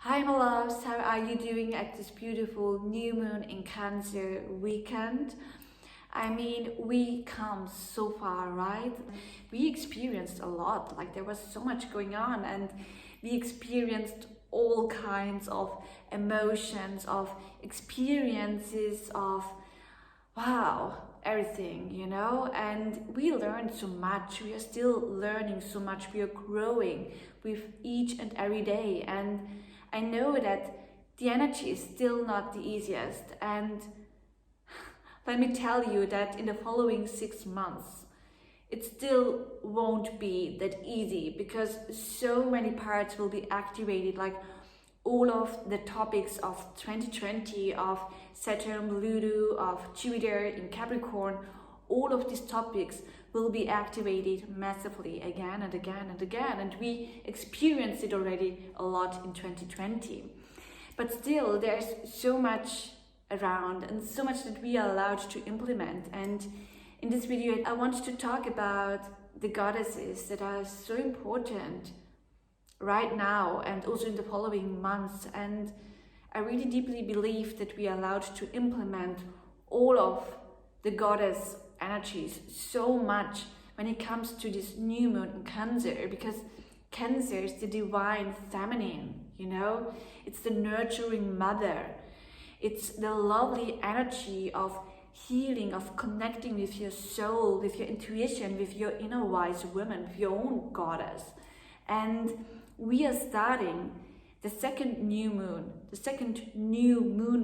Hi my loves, how are you doing at this beautiful new moon in Cancer weekend? I mean, we come so far, right? We experienced a lot, like there was so much going on, and we experienced all kinds of emotions, of experiences, of wow, everything, and we learned so much. We are still learning so much. We are growing with each and every day, and I know that the energy is still not the easiest, and let me tell you that in the following 6 months it still won't be that easy, because so many parts will be activated, like all of the topics of 2020, of Saturn, Pluto, of Jupiter in Capricorn. All of these topics will be activated massively again and again and again, and we experienced it already a lot in 2020. But still, there's so much around and so much that we are allowed to implement. And in this video, I want to talk about the goddesses that are so important right now and also in the following months. And I really deeply believe that we are allowed to implement all of the goddess energies so much when it comes to this new moon in Cancer, because Cancer is the divine feminine, it's the nurturing mother, it's the lovely energy of healing, of connecting with your soul, with your intuition, with your inner wise woman, with your own goddess. And we are starting the second new moon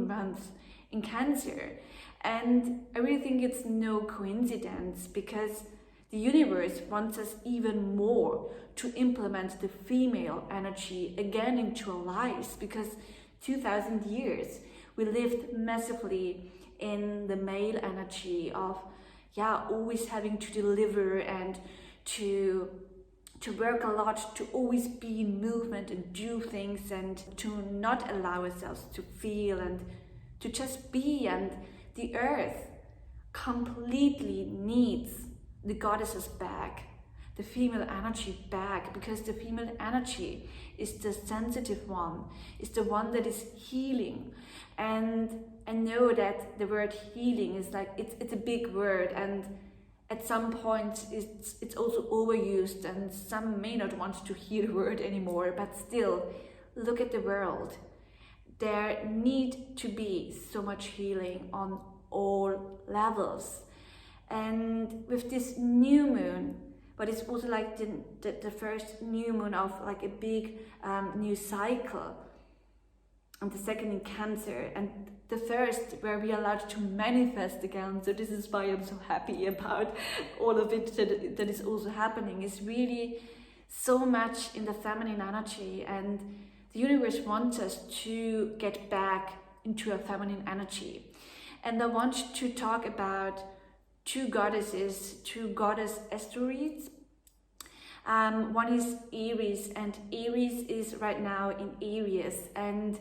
month in Cancer. And I really think it's no coincidence, because the universe wants us even more to implement the female energy again into our lives, because 2000 years we lived massively in the male energy of always having to deliver and to work a lot, to always be in movement and do things, and to not allow ourselves to feel and to just be. And the earth completely needs the goddesses back, the female energy back, because the female energy is the sensitive one, is the one that is healing. And I know that the word healing is like, it's a big word, and at some point it's also overused, and some may not want to hear the word anymore. But still, look at the world. There need to be so much healing on all levels. And with this new moon, but it's also like the first new moon of like a big new cycle, and the second in Cancer, and the first where we are allowed to manifest again. So this is why I'm so happy about all of it that is also happening. Is really so much in the feminine energy, and the universe wants us to get back into a feminine energy. And I want to talk about two goddess asteroids. One is Eris, and Eris is right now in Aries, and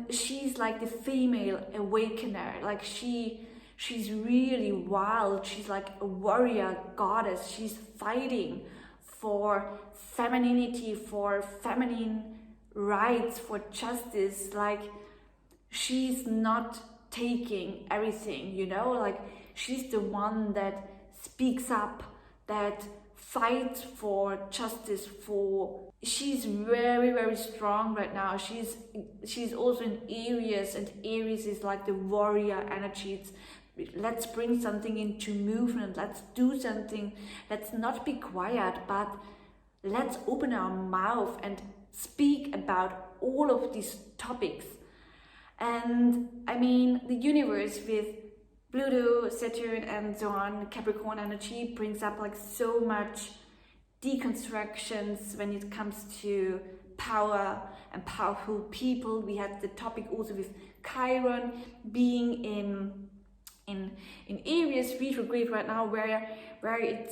she's like the female awakener. Like she's really wild. She's like a warrior goddess. She's fighting for femininity, for feminine rights, for justice. Like she's not taking everything, like she's the one that speaks up, that fights for justice, she's very, very strong right now. She's also in Aries, and Aries is like the warrior energy. Let's bring something into movement, let's do something, let's not be quiet, but let's open our mouth and speak about all of these topics. And I mean, the universe with Pluto, Saturn, and so on, Capricorn energy brings up like so much deconstructions when it comes to power and powerful people. We had the topic also with Chiron being in Aries retrograde right now, where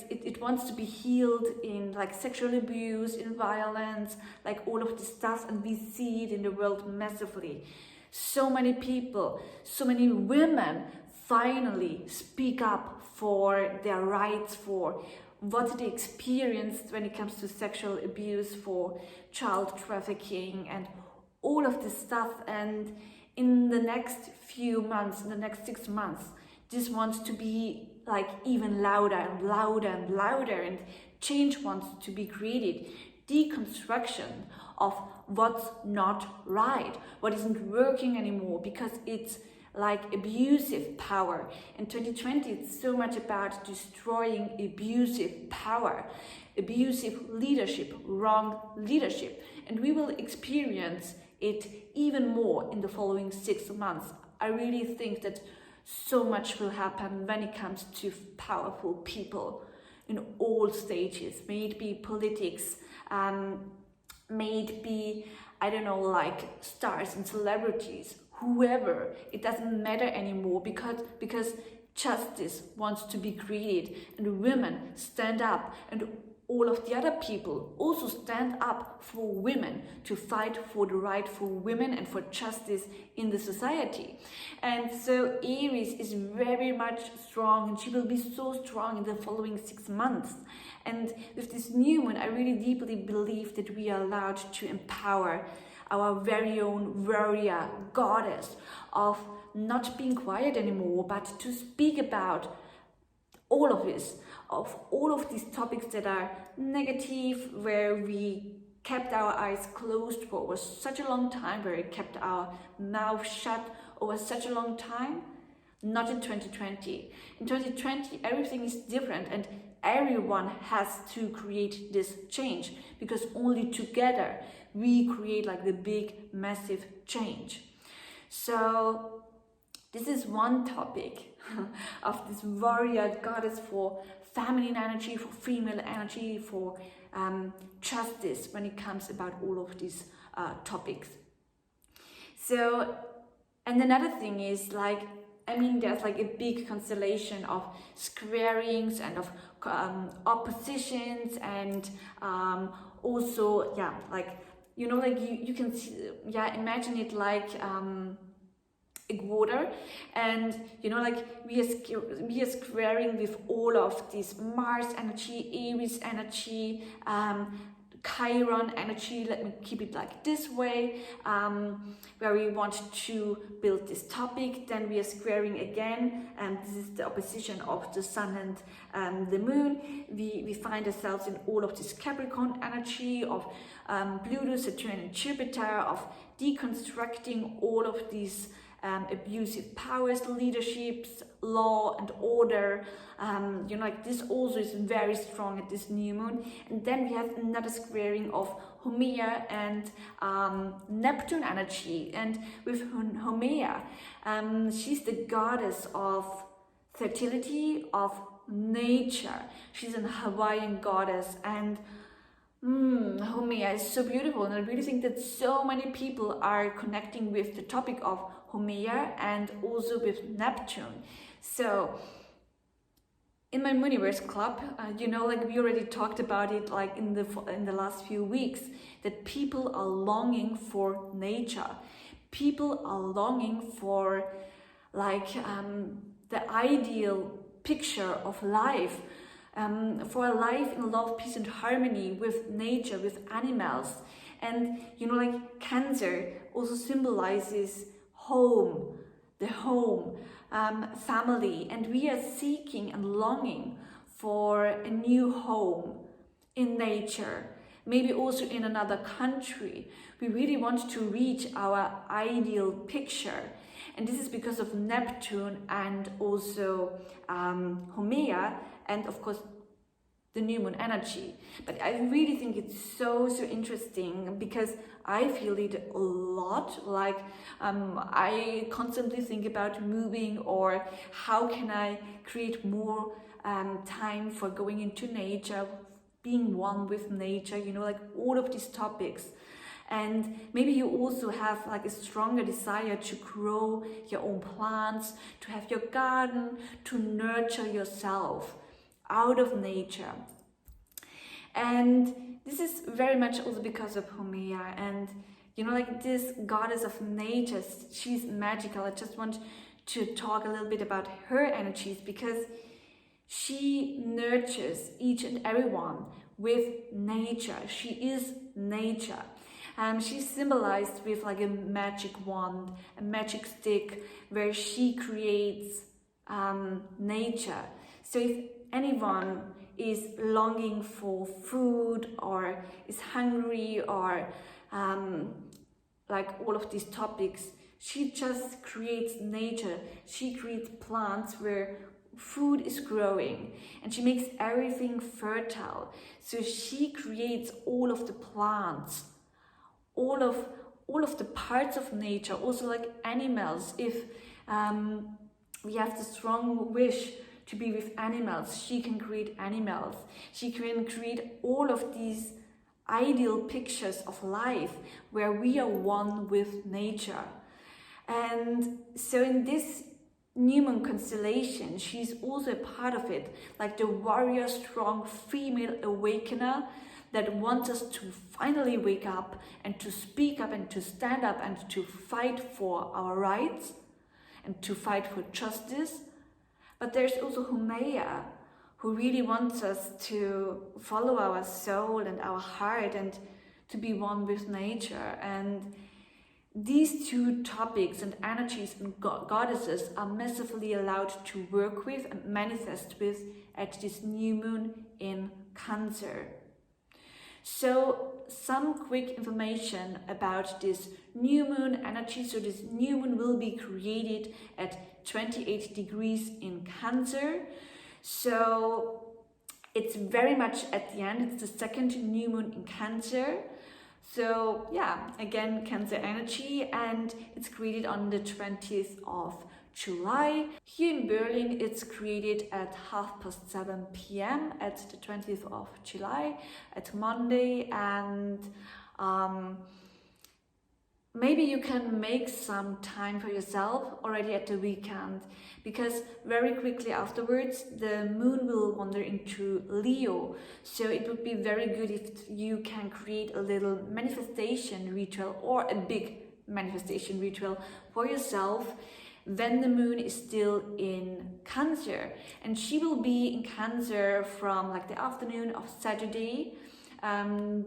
it wants to be healed in like sexual abuse, in violence, like all of this stuff, and we see it in the world massively. So many people, so many women finally speak up for their rights, for what they experienced when it comes to sexual abuse, for child trafficking, and all of this stuff. And in the next few months, in the next 6 months, this wants to be like even louder and louder and louder, and change wants to be created. Deconstruction of what's not right, what isn't working anymore, because it's like abusive power. In 2020, it's so much about destroying abusive power, abusive leadership, wrong leadership. And we will experience it even more in the following 6 months. I really think that so much will happen when it comes to powerful people in all stages. May it be politics, may it be, I don't know, like stars and celebrities, whoever. It doesn't matter anymore, because justice wants to be created, and women stand up, and all of the other people also stand up for women, to fight for the right for women and for justice in the society. And so Eris is very much strong, and she will be so strong in the following 6 months. And with this new moon, I really deeply believe that we are allowed to empower our very own warrior goddess, of not being quiet anymore, but to speak about all of this, of all of these topics that are negative, where we kept our eyes closed for over such a long time, where we kept our mouth shut over such a long time. Not in 2020. In 2020, everything is different, and everyone has to create this change, because only together we create like the big, massive change. So this is one topic of this warrior goddess, for feminine energy, for female energy, for justice, when it comes about all of these topics. So, and another thing is, like, I mean, there's like a big constellation of squarings and of oppositions, and also, yeah, like, you know, like you can see, yeah, imagine it like equator, and you know, like we are squaring with all of this Mars energy, Eris energy, Chiron energy, let me keep it like this way, where we want to build this topic. Then we are squaring again, and this is the opposition of the Sun and the Moon. We find ourselves in all of this Capricorn energy of Pluto, Saturn and Jupiter, of deconstructing all of these abusive powers, leaderships, law and order. You know, like this also is very strong at this new moon. And then we have another squaring of Haumea and Neptune energy. And with Haumea, she's the goddess of fertility, of nature. She's an Hawaiian goddess, and Haumea is so beautiful, and I really think that so many people are connecting with the topic of Haumea and also with Neptune. So in my Mooniverse Club, you know, like we already talked about it, like in the last few weeks, that people are longing for nature. People are longing for like the ideal picture of life. For a life in love, peace and harmony with nature, with animals. And you know, like Cancer also symbolizes home, the home, family, and we are seeking and longing for a new home in nature, maybe also in another country. We really want to reach our ideal picture, and this is because of Neptune and also Haumea, and of course the new moon energy. But I really think it's so interesting, because I feel it a lot. Like I constantly think about moving, or how can I create more time for going into nature, being one with nature, you know, like all of these topics. And maybe you also have like a stronger desire to grow your own plants, to have your garden, to nurture yourself out of nature. And this is very much also because of Haumea, and you know, like this goddess of nature, she's magical. I just want to talk a little bit about her energies, because She nurtures each and everyone with nature. She is nature. She's symbolized with like a magic wand, a magic stick, where she creates nature. So if anyone is longing for food or is hungry or like all of these topics, she just creates nature. She creates plants where food is growing, and she makes everything fertile. So she creates all of the plants, all of the parts of nature, also like animals. If we have the strong wish to be with animals, she can create animals. She can create all of these ideal pictures of life where we are one with nature. And so in this new moon constellation, she's also a part of it, like the warrior, strong female awakener that wants us to finally wake up and to speak up and to stand up and to fight for our rights and to fight for justice. But there's also Haumea, who really wants us to follow our soul and our heart and to be one with nature. And these two topics and energies and goddesses are massively allowed to work with and manifest with at this new moon in Cancer. So some quick information about this new moon energy. So this new moon will be created at 28 degrees in Cancer. So it's very much at the end, it's the second new moon in Cancer. So yeah, again, Cancer energy, and it's created on the 20th of July. Here in Berlin, it's created at 7:30 p.m. at the 20th of July, at Monday, and maybe you can make some time for yourself already at the weekend, because very quickly afterwards the moon will wander into Leo. So it would be very good if you can create a little manifestation ritual or a big manifestation ritual for yourself when the moon is still in Cancer. And she will be in Cancer from like the afternoon of Saturday,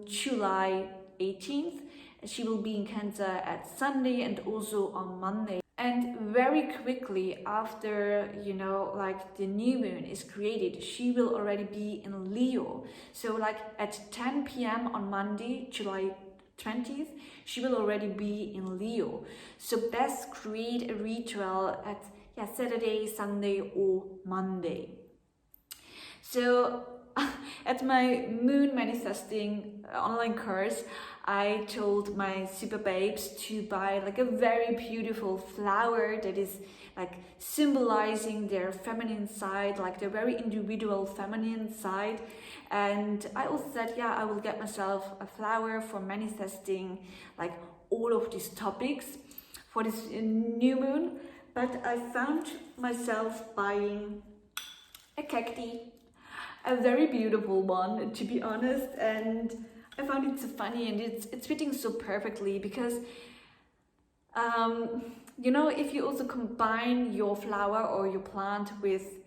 July 18th. She will be in Cancer at Sunday and also on Monday. And very quickly after, you know, like the new moon is created, she will already be in Leo. So like at 10 p.m. on Monday, July 20th, she will already be in Leo. So best create a ritual at Saturday, Sunday or Monday. So at my moon manifesting online course, I told my super babes to buy like a very beautiful flower that is like symbolizing their feminine side, like their very individual feminine side. And I also said, yeah, I will get myself a flower for manifesting like all of these topics for this new moon. But I found myself buying a cacti, a very beautiful one, to be honest, and I found it so funny, and it's fitting so perfectly because you know, if you also combine your flower or your plant with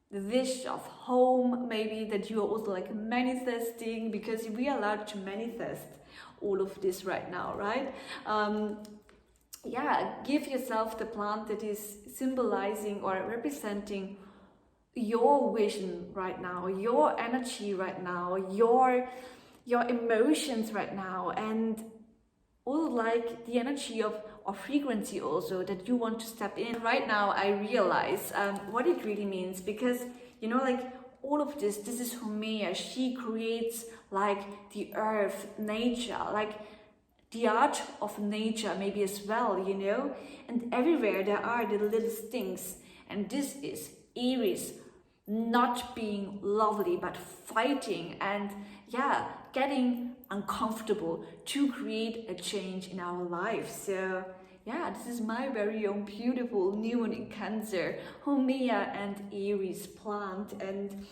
the wish of home, maybe that you are also like manifesting, because we are allowed to manifest all of this right now, right? Yeah, give yourself the plant that is symbolizing or representing your vision right now, your energy right now, your emotions right now, and all like the energy of frequency also that you want to step in. Right now I realize what it really means, because you know, like all of this is Haumea. She creates like the earth, nature, like the art of nature maybe as well, you know, and everywhere there are the little things, and this is Eris, not being lovely but fighting and yeah, getting uncomfortable to create a change in our lives. So yeah, this is my very own beautiful new moon in Cancer, Haumea and Eris plant. And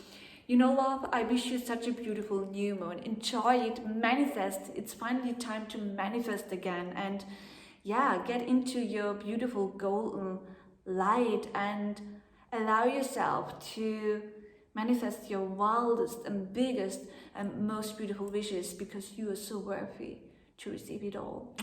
you know, love, I wish you such a beautiful new moon. Enjoy it, manifest. It's finally time to manifest again, and yeah, get into your beautiful golden light and allow yourself to Manifest your wildest and biggest and most beautiful wishes, because you are so worthy to receive it all.